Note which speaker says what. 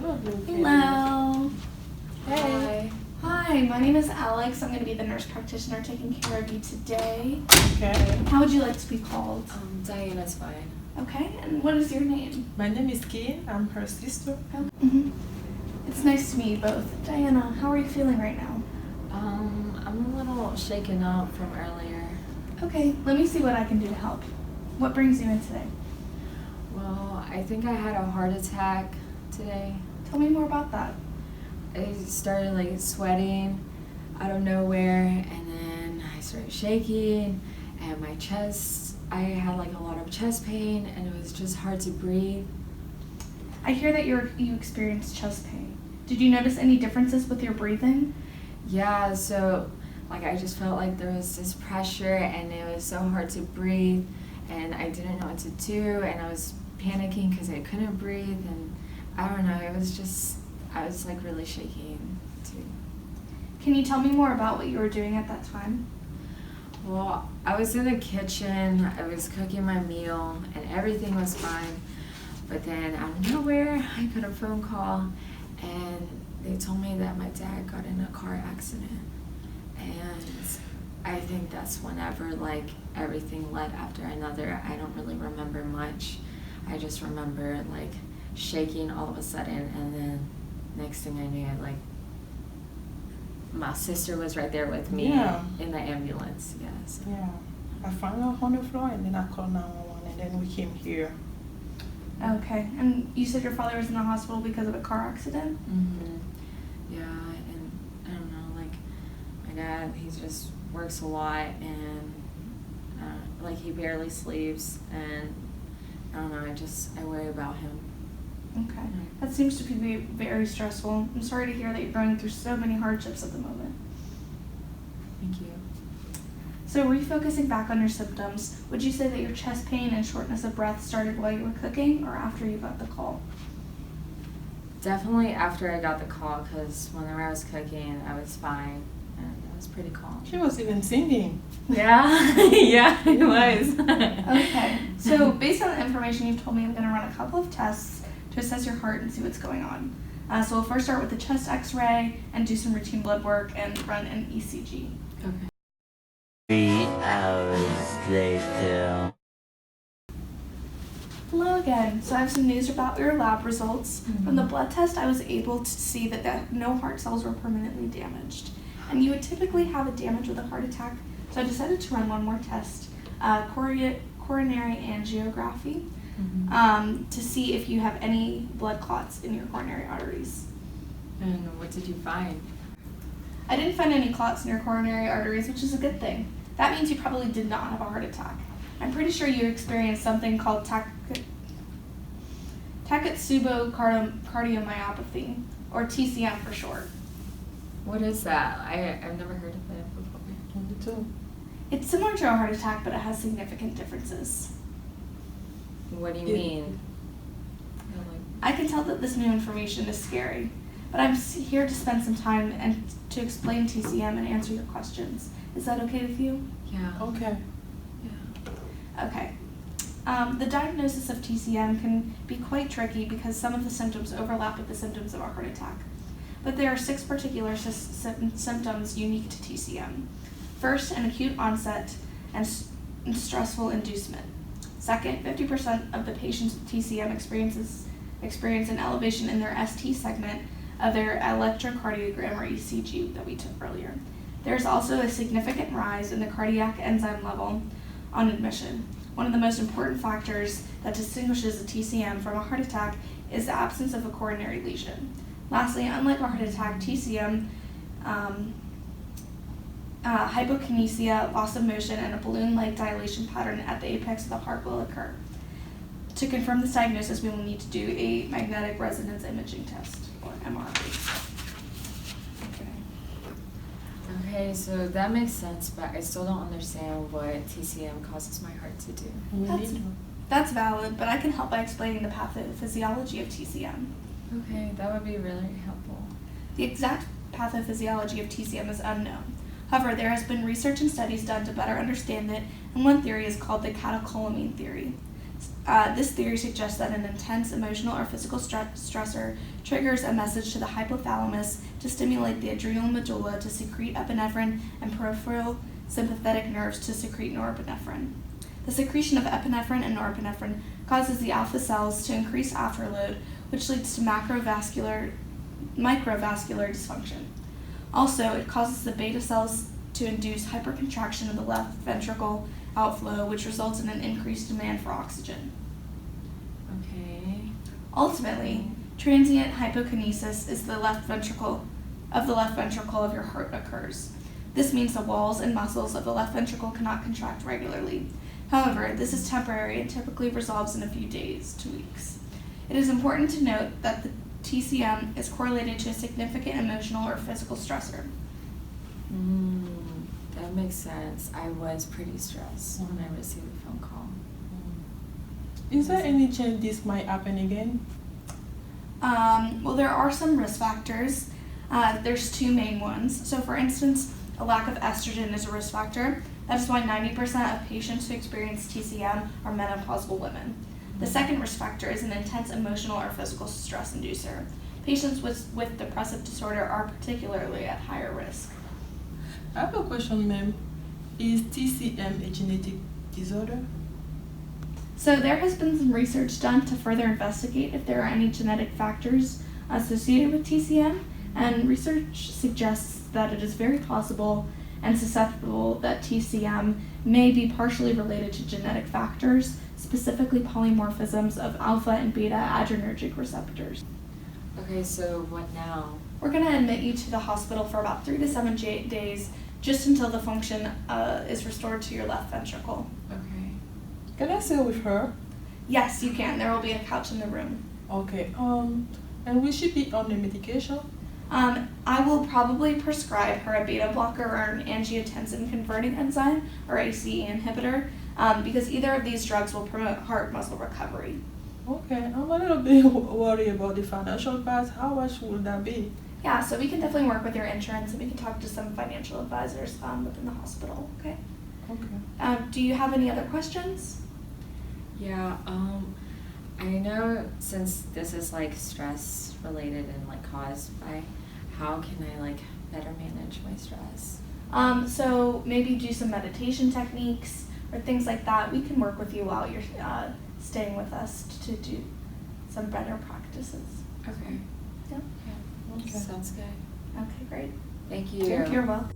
Speaker 1: Hello.
Speaker 2: Hey.
Speaker 1: Hi, my name is Alex. I'm going to be the nurse practitioner taking care of you today.
Speaker 3: Okay.
Speaker 1: How would you like to be called?
Speaker 2: Diana's fine.
Speaker 1: Okay, and what is your name?
Speaker 3: My name is Kay. I'm her sister.
Speaker 1: It's nice to meet you both. Diana, how are you feeling right now?
Speaker 2: I'm a little shaken up from earlier.
Speaker 1: Okay, let me see what I can do to help. What brings you in today?
Speaker 2: Well, I think I had a heart attack today.
Speaker 1: Tell me more about that.
Speaker 2: I started sweating out of nowhere, and then I started shaking, and my chest, I had a lot of chest pain, and it was just hard to breathe.
Speaker 1: I hear that you experienced chest pain. Did you notice any differences with your breathing?
Speaker 2: Yeah, so I just felt like there was this pressure, and it was so hard to breathe, and I didn't know what to do, and I was panicking because I couldn't breathe, and I don't know, it was just, I was really shaking too.
Speaker 1: Can you tell me more about what you were doing at that time?
Speaker 2: Well, I was in the kitchen, I was cooking my meal, and everything was fine, but then out of nowhere, I got a phone call, and they told me that my dad got in a car accident, and I think that's whenever everything led after another. I don't really remember much. I just remember shaking all of a sudden, and then next thing I knew, my sister was right there with me in the ambulance. Yes.
Speaker 3: Yeah. I found her on the floor, and then I called 911, and then we came here.
Speaker 1: Okay, and you said your father was in the hospital because of a car accident?
Speaker 2: Mm-hmm. Yeah, and I don't know, my dad, he just works a lot, and he barely sleeps, and I don't know, I worry about him.
Speaker 1: Okay, that seems to be very stressful. I'm sorry to hear that you're going through so many hardships at the moment.
Speaker 2: Thank you.
Speaker 1: So refocusing back on your symptoms, would you say that your chest pain and shortness of breath started while you were cooking or after you got the call?
Speaker 2: Definitely after I got the call, because whenever I was cooking, I was fine, and I was pretty calm.
Speaker 3: She was even singing.
Speaker 2: Yeah, yeah, it was.
Speaker 1: Okay, so based on the information you've told me, I'm going to run a couple of tests to assess your heart and see what's going on. So we'll first start with the chest x-ray and do some routine blood work and run an ECG.
Speaker 2: Okay.
Speaker 4: 3 hours later.
Speaker 1: Hello again. So I have some news about your lab results.
Speaker 2: Mm-hmm.
Speaker 1: From the blood test, I was able to see that no heart cells were permanently damaged. And you would typically have a damage with a heart attack, so I decided to run one more test, coronary angiography, to see if you have any blood clots in your coronary arteries.
Speaker 2: And what did you find?
Speaker 1: I didn't find any clots in your coronary arteries, which is a good thing. That means you probably did not have a heart attack. I'm pretty sure you experienced something called Takotsubo Cardiomyopathy, or TCM for short.
Speaker 2: What is that? I've never heard of it before.
Speaker 3: Me too.
Speaker 1: It's similar to a heart attack, but it has significant differences.
Speaker 2: What do you mean?
Speaker 1: I can tell that this new information is scary, but I'm here to spend some time and to explain TCM and answer your questions. Is that okay with you?
Speaker 2: Yeah.
Speaker 3: Okay.
Speaker 2: Yeah.
Speaker 1: Okay. The diagnosis of TCM can be quite tricky because some of the symptoms overlap with the symptoms of a heart attack. But there are 6 particular symptoms unique to TCM. First, an acute onset and stressful inducement. Second, 50% of the patients with TCM experience an elevation in their ST segment of their electrocardiogram or ECG that we took earlier. There is also a significant rise in the cardiac enzyme level on admission. One of the most important factors that distinguishes a TCM from a heart attack is the absence of a coronary lesion. Lastly, unlike a heart attack, TCM, hypokinesia, loss of motion, and a balloon-like dilation pattern at the apex of the heart will occur. To confirm this diagnosis, we will need to do a magnetic resonance imaging test, or MRI.
Speaker 2: Okay, so that makes sense, but I still don't understand what TCM causes my heart to do.
Speaker 1: That's valid, but I can help by explaining the pathophysiology of TCM.
Speaker 2: Okay, that would be really helpful.
Speaker 1: The exact pathophysiology of TCM is unknown. However, there has been research and studies done to better understand it, and one theory is called the catecholamine theory. This theory suggests that an intense emotional or physical stressor triggers a message to the hypothalamus to stimulate the adrenal medulla to secrete epinephrine and peripheral sympathetic nerves to secrete norepinephrine. The secretion of epinephrine and norepinephrine causes the alpha cells to increase afterload, which leads to microvascular dysfunction. Also, it causes the beta cells to induce hypercontraction of the left ventricle outflow, which results in an increased demand for oxygen.
Speaker 2: Okay.
Speaker 1: Ultimately, transient hypokinesis is the left ventricle of your heart occurs. This means the walls and muscles of the left ventricle cannot contract regularly. However, this is temporary and typically resolves in a few days to weeks. It is important to note that the TCM is correlated to a significant emotional or physical stressor.
Speaker 2: That makes sense. I was pretty stressed when I received the phone call.
Speaker 3: Is there any chance this might happen again?
Speaker 1: Well, there are some risk factors. There's two main ones. So, for instance, a lack of estrogen is a risk factor. That is why 90% of patients who experience TCM are menopausal women. The second risk factor is an intense emotional or physical stress inducer. Patients with depressive disorder are particularly at higher risk.
Speaker 3: I have a question, ma'am. Is TCM a genetic disorder?
Speaker 1: So there has been some research done to further investigate if there are any genetic factors associated with TCM, and research suggests that it is very possible and susceptible that TCM may be partially related to genetic factors, specifically polymorphisms of alpha and beta adrenergic receptors.
Speaker 2: Okay, so what now?
Speaker 1: We're going to admit you to the hospital for about 3 to 7 days, just until the function is restored to your left ventricle.
Speaker 2: Okay.
Speaker 3: Can I stay with her?
Speaker 1: Yes, you can. There will be a couch in the room.
Speaker 3: Okay. And will she be on the medication?
Speaker 1: I will probably prescribe her a beta blocker or an angiotensin converting enzyme or ACE inhibitor because either of these drugs will promote heart muscle recovery.
Speaker 3: Okay. I'm a little bit worried about the financial part. How much will that be?
Speaker 1: Yeah, so we can definitely work with your insurance and we can talk to some financial advisors within the hospital, okay?
Speaker 3: Okay.
Speaker 1: Do you have any other questions?
Speaker 2: Yeah, I know since this is like stress related and like caused by, how can I like better manage my stress?
Speaker 1: So maybe do some meditation techniques or things like that. We can work with you while you're staying with us to do some better practices.
Speaker 2: Okay.
Speaker 1: Yeah.
Speaker 2: Yeah.
Speaker 3: Okay.
Speaker 2: Sounds good.
Speaker 1: Okay, great.
Speaker 2: Thank you.
Speaker 1: You're welcome.